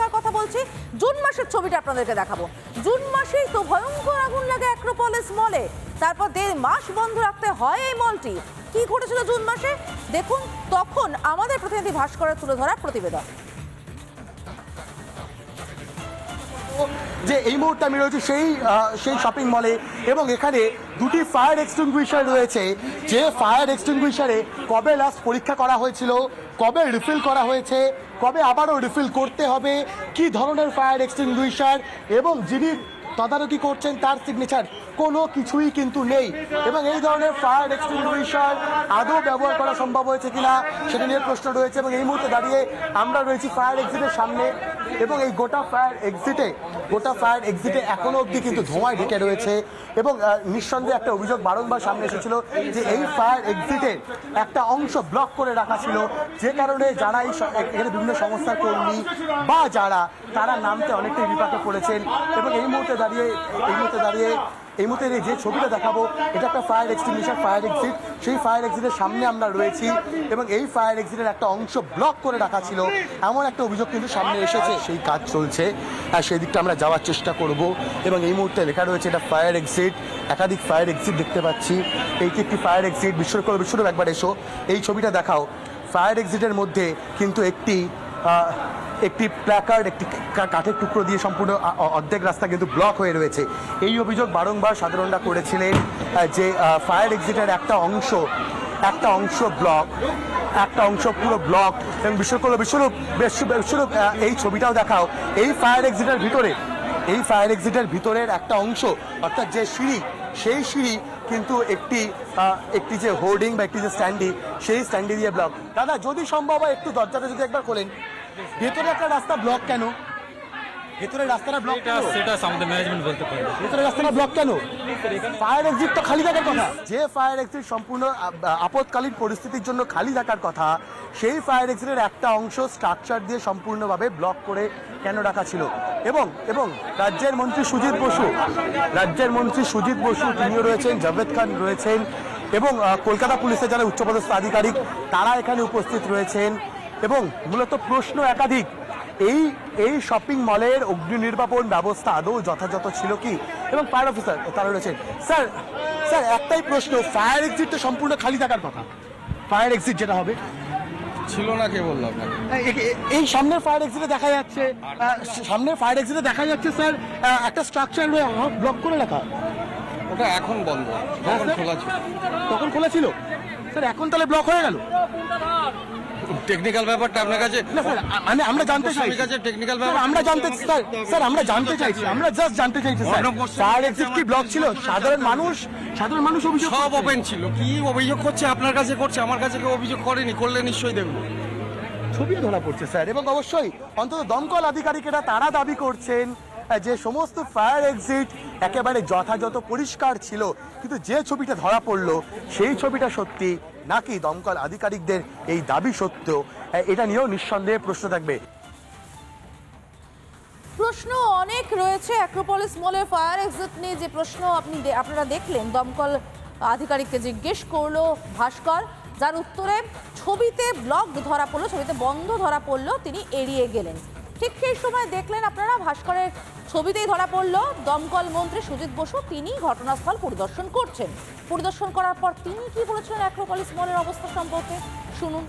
সময়ের কথা বলছি, জুন মাসের ছবিটা আপনাদেরকে দেখাবো। জুন মাসেই তো ভয়ঙ্কর আগুন লাগে অ্যাক্রোপলিস মলে, তারপর 1.5 মাস বন্ধ রাখতে হয় এই মলটি। কি ঘটেছিল জুন মাসে দেখুন, তখন আমাদের প্রতিনিধি ভাস্করের তুলে ধরা প্রতিবেদন। যে এই মুহূর্তে আমি রয়েছি সেই শপিং মলে এবং এখানে দুটি ফায়ার এক্সটিংগুইশার রয়েছে। যে ফায়ার এক্সটিংগুইশারে কবে লাস্ট পরীক্ষা করা হয়েছিল, কবে রিফিল করা হয়েছে, কবে আবারও রিফিল করতে হবে, কি ধরনের ফায়ার এক্সটিংগুইশার এবং যিনি তদারকি করছেন তার সিগনেচার কোনো কিছুই কিন্তু নেই। এবং এই ধরনের ফায়ার এক্সটিংগুইশার আদৌ ব্যবহার করা সম্ভব হয়েছে কিনা সেটা নিয়ে প্রশ্ন রয়েছে। এবং এই মুহূর্তে দাঁড়িয়ে আমরা রয়েছি ফায়ার এক্সিটের সামনে এবং এই গোটা ফায়ার এক্সিটে এখনো অবধি কিন্তু ধোঁয়ায় ঢেকে রয়েছে। এবং নিঃসন্দেহে একটা অভিযোগ বারংবার সামনে এসেছিল যে এই ফায়ার এক্সিটের একটা অংশ ব্লক করে রাখা ছিল, যে কারণে যারা এখানে বিভিন্ন সংস্থার কর্মী বা যারা তারা নামতে অনেকটাই বিপাকে পড়েছেন। এবং এই মুহূর্তে দাঁড়িয়ে যে ছবিটা দেখাবো এটা একটা ফায়ার এক্সটিংগুইশার ফায়ার এক্সিট। সেই ফায়ার এক্সিটের সামনে আমরা রয়েছি এবং এই ফায়ার এক্সিটের একটা অংশ ব্লক করে রাখা ছিল এমন একটা অভিযোগ কিন্তু সামনে এসেছে। সেই কাজ চলছে আর সেই দিকটা আমরা যাওয়ার চেষ্টা করব। এবং এই মুহূর্তে লেখা রয়েছে এটা ফায়ার এক্সিট, একাধিক ফায়ার এক্সিট দেখতে পাচ্ছি। এইটি একটি ফায়ার এক্সিট। বিশ্বরূপ একবার এসো, এই ছবিটা দেখাও। ফায়ার এক্সিটের মধ্যে কিন্তু একটি প্ল্যাকার্ড, একটি কাঠের টুকরো দিয়ে সম্পূর্ণ অর্ধেক রাস্তা কিন্তু ব্লক হয়ে রয়েছে। এই অভিযোগ বারংবার সাধারণরা করেছিলেন যে ফায়ার এক্সিটের একটা অংশ ব্লক, একটা অংশ পুরো ব্লক। এবং বিশ্বরূপ এই ছবিটাও দেখাও। এই ফায়ার এক্সিটের ভিতরের একটা অংশ, অর্থাৎ যে সিঁড়ি, সেই সিঁড়ি কিন্তু একটি যে হোর্ডিং বা একটি যে স্ট্যান্ডি, সেই স্ট্যান্ডি দিয়ে ব্লক। দাদা যদি সম্ভব হয় একটু দরজাটা যদি একবার খোলেন। ভেতরে একটা রাস্তা ব্লক কেন? ভেতরের রাস্তাটা ব্লক কেন? সেটা আমাদের ম্যানেজমেন্ট বলতে পারে। ভেতরের রাস্তাটা ব্লক কেন? ফায়ার এক্সিট তো খালি থাকার কথা। যে ফায়ার এক্সিট সম্পূর্ণ আপৎকালীন পরিস্থিতির জন্য খালি থাকার কথা, সেই ফায়ার এক্সিটের একটা অংশ স্ট্রাকচার দিয়ে সম্পূর্ণভাবে ব্লক করে কেন রাখা ছিল? এবং রাজ্যের মন্ত্রী সুজিত বসু তিনিও রয়েছেন, জাভেদ খান রয়েছেন এবং কলকাতা পুলিশের যারা উচ্চপদস্থ আধিকারিক তারা এখানে উপস্থিত রয়েছেন। এবং মূলত প্রশ্ন একাধিক, এই শপিং মলের অগ্নি নির্বাপন ব্যবস্থা আদৌ যথাযথ ছিল কি? এবং ফায়ার অফিসার তারা রয়েছেন। স্যার একটাই প্রশ্ন, ফায়ার এক্সিট তো সম্পূর্ণ খালি থাকার কথা। ফায়ার এক্সিট যেটা হবে ছিল না, কে বললো আপনাকে? এই সামনের ফায়ার এক্সিটে দেখা যাচ্ছে, স্যার একটা স্ট্রাকচার ব্লক করে রাখা। ওটা এখন বন্ধ, তখন খোলা ছিল স্যার, এখন তাহলে ব্লক হয়ে গেল। টেকনিক্যাল ব্যাপারটা আপনার কাছে মানে আমরা জানতে চাই, টেকনিক্যাল ব্যাপার আমরা জানতে চাইছি আমরা জাস্ট জানতে চাইছি ফায়ার এক্সিট কি ব্লক ছিল? সাধারণ মানুষ অভিযোগ সব ওপেন ছিল। কি অভিযোগ করছে আপনার কাছে করছে, আমার কাছে কেউ অভিযোগ করেনি, করলে নিশ্চয়ই দেখবো। ছবিও ধরা পড়ছে স্যার। এবং অবশ্যই অন্তত দমকল আধিকারিকেরা তারা দাবি করছেন যে সমস্ত ফায়ার এক্সিট একেবারে যথাযথ পরিষ্কার ছিল। কিন্তু যে ছবিটা ধরা পড়লো সেই ছবিটা সত্যি নাকি দমকল আধিকারিকদের এই দাবি সত্য, এটা নিয়েও নিঃসন্দেহে প্রশ্ন থাকবে। প্রশ্ন অনেক রয়েছে অ্যাক্রোপলিস মলের ফায়ার এক্সিট নিয়ে। যে প্রশ্ন আপনারা দেখলেন, দমকল আধিকারিককে জিজ্ঞেস করলো ভাস্কর, যার উত্তরে ছবিতে ব্লক ধরা পড়লো, ছবিতে বন্ধ ধরা পড়লো, তিনি এড়িয়ে গেলেন। ঠিক সেই সময় দেখলেন আপনারা ভাস্করের ছবিতেই ধরা পড়লো দমকল মন্ত্রী সুজিত বসু, তিনি ঘটনাস্থল পরিদর্শন করছেন। পরিদর্শন করার পর তিনি কি বলেছিলেন অ্যাক্রোপলিস মলের অবস্থা সম্পর্কে শুনুন।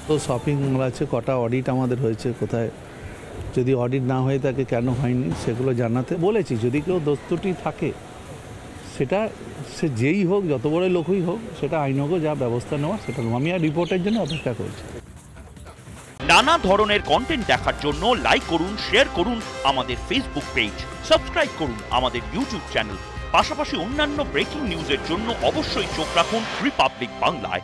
তো শপিং মল আছে, কটা অডিট আমাদের হয়েছে, কোথায় যদি অডিট না হয়ে থাকে কেন হয়নি সেগুলো জানাতে বলেছি। যদি কেউ দোষত্রুটি থাকে সেটা সে যেই হোক, যত বড় লোকই হোক, সেটা আইনগত যা ব্যবস্থা নেওয়া সেটা আমি আর রিপোর্টের জন্য অপেক্ষা করছি। নানা ধরনের কন্টেন্ট দেখার জন্য লাইক করুন, শেয়ার করুন আমাদের ফেসবুক পেজ, সাবস্ক্রাইব করুন আমাদের ইউটিউব চ্যানেল। পাশাপাশি অন্যান্য ব্রেকিং নিউজের জন্য অবশ্যই চোখ রাখুন রিপাবলিক বাংলায়।